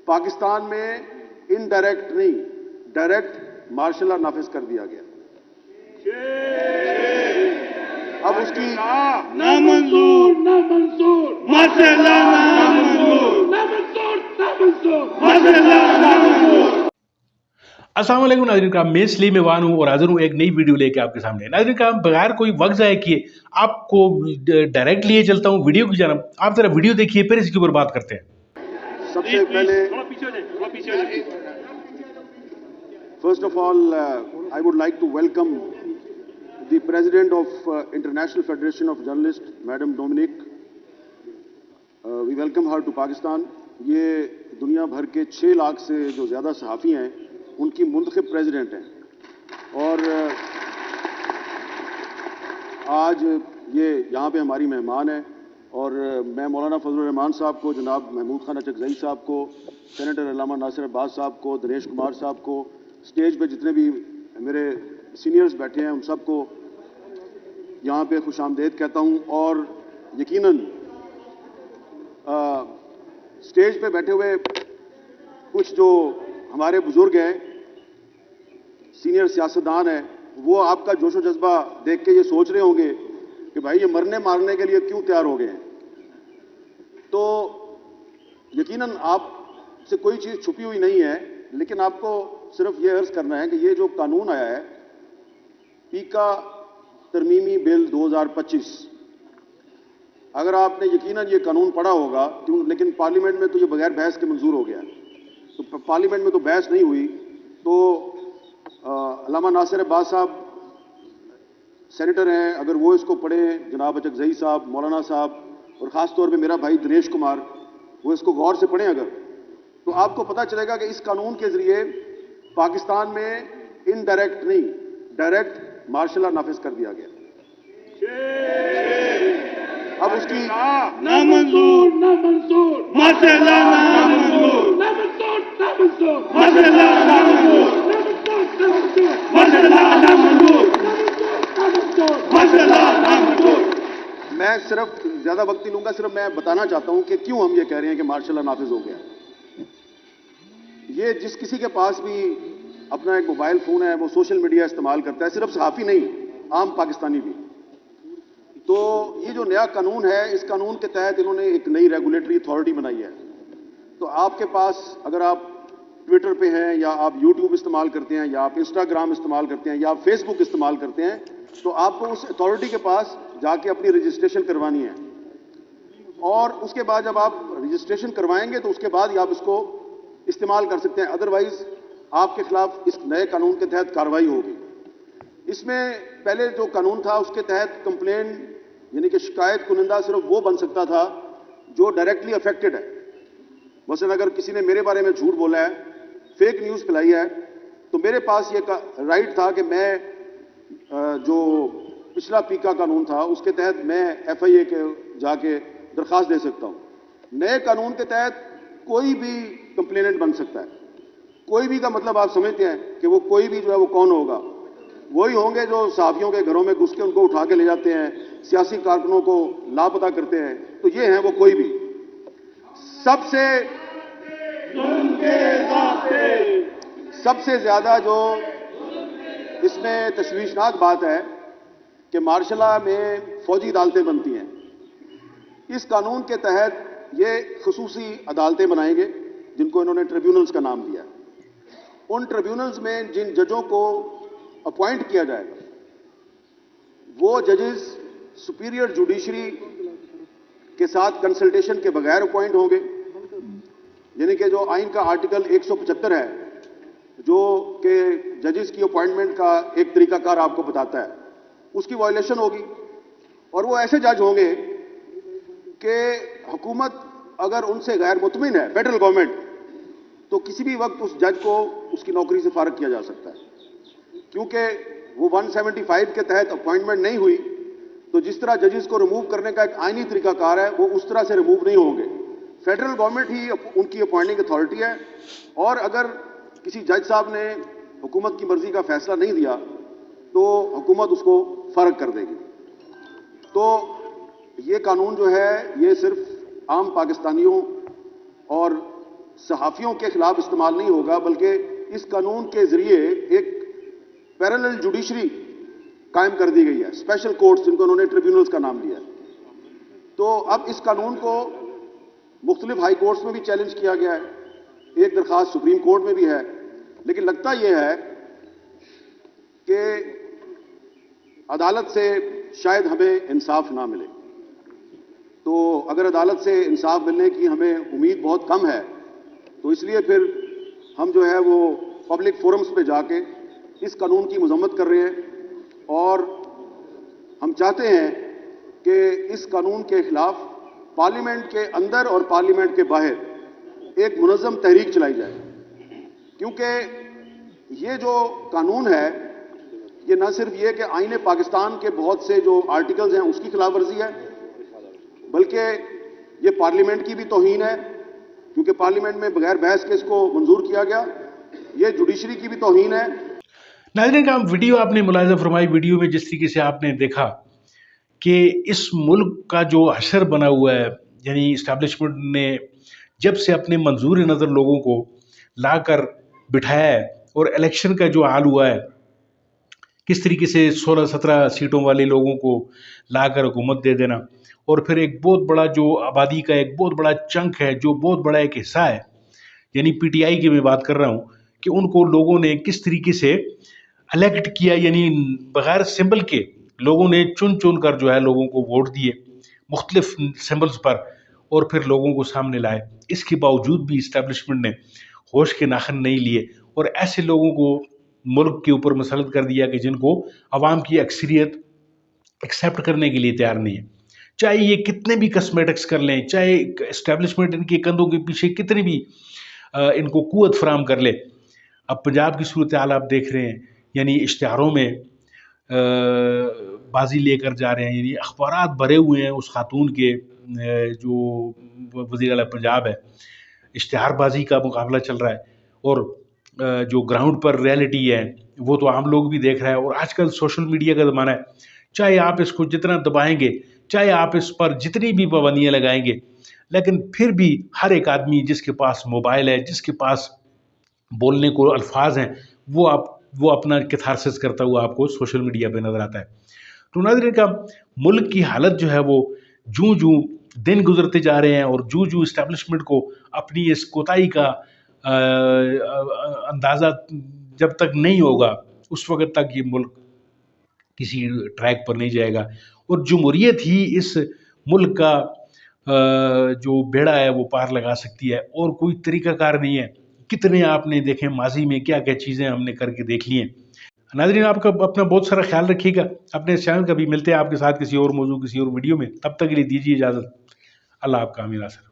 پاکستان میں انڈائریکٹ نہیں direct martial law نافذ کر دیا گیا. اب اس کی نامنظور نامنظور ماشاء اللہ نامنظور نامنظور ماشاء اللہ نامنظور. السلام علیکم ناظرین کرام، میں سلیم ایوان ہوں اور حاضر ہوں ایک نئی ویڈیو لے کے آپ کے سامنے. ناظرین کرام، بغیر کوئی وقت ضائع کیے آپ کو ڈائریکٹ لیے چلتا ہوں ویڈیو کی جانب. آپ ذرا ویڈیو دیکھیے پھر اس کے اوپر بات کرتے ہیں. سب سے پہلے first of all I would like to welcome the president of International Federation of journalist madam Dominic. We welcome her to Pakistan. یہ دنیا بھر کے 6 لاکھ سے جو زیادہ صحافی ہیں ان کی منتخب پریزیڈنٹ ہیں، اور آج یہ یہاں پہ ہماری مہمان ہیں. اور میں مولانا فضل الرحمان صاحب کو، جناب محمود خان اچکزئی صاحب کو، سینیٹر علامہ ناصر عباس صاحب کو، دنیش کمار صاحب کو، اسٹیج پہ جتنے بھی میرے سینئرز بیٹھے ہیں ان سب کو یہاں پہ خوش آمدید کہتا ہوں. اور یقیناً اسٹیج پہ بیٹھے ہوئے کچھ جو ہمارے بزرگ ہیں، سینئر سیاستدان ہیں، وہ آپ کا جوش و جذبہ دیکھ کے یہ سوچ رہے ہوں گے کہ بھائی یہ مرنے مارنے کے لیے کیوں تیار ہو گئے ہیں. تو یقیناً آپ سے کوئی چیز چھپی ہوئی نہیں ہے، لیکن آپ کو صرف یہ عرض کرنا ہے کہ یہ جو قانون آیا ہے پیکا ترمیمی بل 2025، اگر آپ نے یقیناً یہ قانون پڑھا ہوگا، لیکن پارلیمنٹ میں تو یہ بغیر بحث کے منظور ہو گیا. تو پارلیمنٹ میں تو بحث نہیں ہوئی، تو علامہ ناصر عباس صاحب سینیٹر ہیں، اگر وہ اس کو پڑھیں، جناب اچکزئی صاحب، مولانا صاحب، اور خاص طور پہ میرا بھائی دنیش کمار، وہ اس کو غور سے پڑھیں اگر، تو آپ کو پتہ چلے گا کہ اس قانون کے ذریعے پاکستان میں انڈائریکٹ نہیں ڈائریکٹ مارشل لا نافذ کر دیا گیا. اب اس کی نامنظور نامنظور ماشاء اللہ نامنظور نامنظور نامنظور ماشاء اللہ نامنظور ماشاء اللہ نامنظور ماشاء اللہ نامنظور. میں صرف زیادہ وقت نہیں لوں گا، صرف میں بتانا چاہتا ہوں کہ کیوں ہم یہ کہہ رہے ہیں کہ مارشل لا نافذ ہو گیا. یہ جس کسی کے پاس بھی اپنا ایک موبائل فون ہے، وہ سوشل میڈیا استعمال کرتا ہے، صرف صحافی نہیں، عام پاکستانی بھی. تو یہ جو نیا قانون ہے، اس قانون کے تحت انہوں نے ایک نئی ریگولیٹری اتھارٹی بنائی ہے. تو آپ کے پاس اگر آپ ٹویٹر پہ ہیں، یا آپ یوٹیوب استعمال کرتے ہیں، یا آپ انسٹاگرام استعمال کرتے ہیں، یا آپ فیس بک استعمال کرتے ہیں، تو آپ کو اس اتھارٹی کے پاس جا کے اپنی رجسٹریشن کروانی ہے. اور اس کے بعد جب آپ رجسٹریشن کروائیں گے تو اس کے بعد ہی آپ اس کو استعمال کر سکتے ہیں، ادروائز آپ کے خلاف اس نئے قانون کے تحت کارروائی ہوگی. اس میں پہلے جو قانون تھا اس کے تحت کمپلین یعنی کہ شکایت کنندہ صرف وہ بن سکتا تھا جو ڈائریکٹلی افیکٹڈ ہے. مثلا اگر کسی نے میرے بارے میں جھوٹ بولا ہے، فیک نیوز پھیلائی ہے، تو میرے پاس یہ رائٹ تھا کہ میں جو پچھلا پیکا قانون تھا اس کے تحت میں ایف آئی اے کے جا کے درخواست دے سکتا ہوں. نئے قانون کے تحت کوئی بھی کمپلیننٹ بن سکتا ہے. کوئی بھی کا مطلب آپ سمجھتے ہیں کہ وہ کوئی بھی جو ہے وہ کون ہوگا؟ وہی ہوں گے جو صحافیوں کے گھروں میں گھس کے ان کو اٹھا کے لے جاتے ہیں، سیاسی کارکنوں کو لاپتہ کرتے ہیں. تو یہ ہیں وہ کوئی بھی. سب سے زیادہ جو اس میں تشویشناک بات ہے کہ مارشل لا میں فوجی عدالتیں بنتی ہیں. اس قانون کے تحت یہ خصوصی عدالتیں بنائیں گے جن کو انہوں نے ٹریبیونلز کا نام دیا ہے. ان ٹریبیونلز میں جن ججوں کو اپوائنٹ کیا جائے گا وہ ججز سپیریئر جوڈیشری کے ساتھ کنسلٹیشن کے بغیر اپوائنٹ ہوں گے. یعنی کہ جو آئین کا آرٹیکل 175 ہے جو کہ ججز کی اپوائنٹمنٹ کا ایک طریقہ کار آپ کو بتاتا ہے، اس کی وائلیشن ہوگی. اور وہ ایسے جج ہوں گے کہ حکومت اگر ان سے غیر مطمئن ہے، فیڈرل گورنمنٹ، تو کسی بھی وقت اس جج کو اس کی نوکری سے فارغ کیا جا سکتا ہے. کیونکہ وہ 175 کے تحت اپوائنٹمنٹ نہیں ہوئی، تو جس طرح ججز کو ریموو کرنے کا ایک آئینی طریقہ کار ہے وہ اس طرح سے ریموو نہیں ہوں گے. فیڈرل گورنمنٹ ہی ان کی اپوائنٹنگ اتھارٹی ہے، اور اگر کسی جج صاحب نے حکومت کی مرضی کا فیصلہ نہیں دیا تو حکومت اس کو فارغ کر دے گی. تو یہ قانون جو ہے یہ صرف عام پاکستانیوں اور صحافیوں کے خلاف استعمال نہیں ہوگا، بلکہ اس قانون کے ذریعے ایک پیرالل جوڈیشری قائم کر دی گئی ہے، اسپیشل کورٹس جن کو انہوں نے ٹریبیونلز کا نام دیا ہے۔ تو اب اس قانون کو مختلف ہائی کورٹس میں بھی چیلنج کیا گیا ہے، ایک درخواست سپریم کورٹ میں بھی ہے، لیکن لگتا یہ ہے کہ عدالت سے شاید ہمیں انصاف نہ ملے۔ تو اگر عدالت سے انصاف ملنے کی ہمیں امید بہت کم ہے، تو اس لیے پھر ہم جو ہے وہ پبلک فورمز پہ جا کے اس قانون کی مذمت کر رہے ہیں، اور ہم چاہتے ہیں کہ اس قانون کے خلاف پارلیمنٹ کے اندر اور پارلیمنٹ کے باہر ایک منظم تحریک چلائی جائے، کیونکہ یہ جو قانون ہے یہ نہ صرف یہ کہ آئین پاکستان کے بہت سے جو آرٹیکلز ہیں اس کی خلاف ورزی ہے، بلکہ یہ پارلیمنٹ کی بھی توہین ہے، کیونکہ پارلیمنٹ میں بغیر بحث کے اس کو منظور کیا گیا، یہ جوڈیشری کی بھی توہین ہے۔ ناظرین کا ویڈیو آپ نے ملاحظہ فرمائی، ویڈیو میں جس طریقے سے آپ نے دیکھا کہ اس ملک کا جو حشر بنا ہوا ہے، یعنی اسٹیبلشمنٹ نے جب سے اپنے منظور نظر لوگوں کو لا کر بٹھایا ہے، اور الیکشن کا جو حال ہوا ہے، کس طریقے سے 16-17 سیٹوں والے لوگوں کو لا کر حکومت دے دینا، اور پھر ایک بہت بڑا جو آبادی کا ایک بہت بڑا چنک ہے، جو بہت بڑا ایک حصہ ہے، یعنی پی ٹی آئی کی میں بات کر رہا ہوں، کہ ان کو لوگوں نے کس طریقے سے الیکٹ کیا، یعنی بغیر سمبل کے لوگوں نے چن چن کر جو ہے لوگوں کو ووٹ دیے مختلف سمبلز پر، اور پھر لوگوں کو سامنے لائے۔ اس کے باوجود بھی اسٹیبلشمنٹ نے ہوش کے ناخن نہیں لیے، اور ایسے لوگوں کو ملک کے اوپر مسلط کر دیا کہ جن کو عوام کی اکثریت ایکسیپٹ کرنے کے لیے تیار نہیں ہے، چاہے یہ کتنے بھی کسمیٹکس کر لیں، چاہے اسٹیبلشمنٹ ان کے کندھوں کے پیچھے کتنی بھی ان کو قوت فراہم کر لے۔ اب پنجاب کی صورتحال آپ دیکھ رہے ہیں، یعنی اشتہاروں میں بازی لے کر جا رہے ہیں، یعنی اخبارات بھرے ہوئے ہیں اس خاتون کے جو وزیر اعلیٰ پنجاب ہے، اشتہار بازی کا مقابلہ چل رہا ہے، اور جو گراؤنڈ پر ریئلٹی ہے وہ تو عام لوگ بھی دیکھ رہا ہے۔ اور آج کل سوشل میڈیا کا زمانہ ہے، چاہے آپ اس کو جتنا دبائیں گے، چاہے آپ اس پر جتنی بھی پابندیاں لگائیں گے، لیکن پھر بھی ہر ایک آدمی جس کے پاس موبائل ہے، جس کے پاس بولنے کو الفاظ ہیں، وہ اپنا کیتھارسس کرتا ہوا آپ کو سوشل میڈیا پہ نظر آتا ہے۔ تو ناظرین کا ملک کی حالت جو ہے وہ جوں جوں دن گزرتے جا رہے ہیں، اور جوں جوں اسٹیبلشمنٹ کو اپنی اس کوتاہی کا اندازہ جب تک نہیں ہوگا، اس وقت تک یہ ملک کسی ٹریک پر نہیں جائے گا، اور جمہوریت ہی اس ملک کا جو بیڑا ہے وہ پار لگا سکتی ہے، اور کوئی طریقہ کار نہیں ہے۔ کتنے آپ نے دیکھیں ماضی میں کیا کیا چیزیں ہم نے کر کے دیکھ لی ہیں۔ ناظرین آپ کا اپنا بہت سارا خیال رکھیے گا، اپنے چینل کا بھی ملتے ہیں آپ کے ساتھ کسی اور موضوع کسی اور ویڈیو میں، تب تک کے لیے دیجیے اجازت۔ اللہ آپ کا امین ناصر۔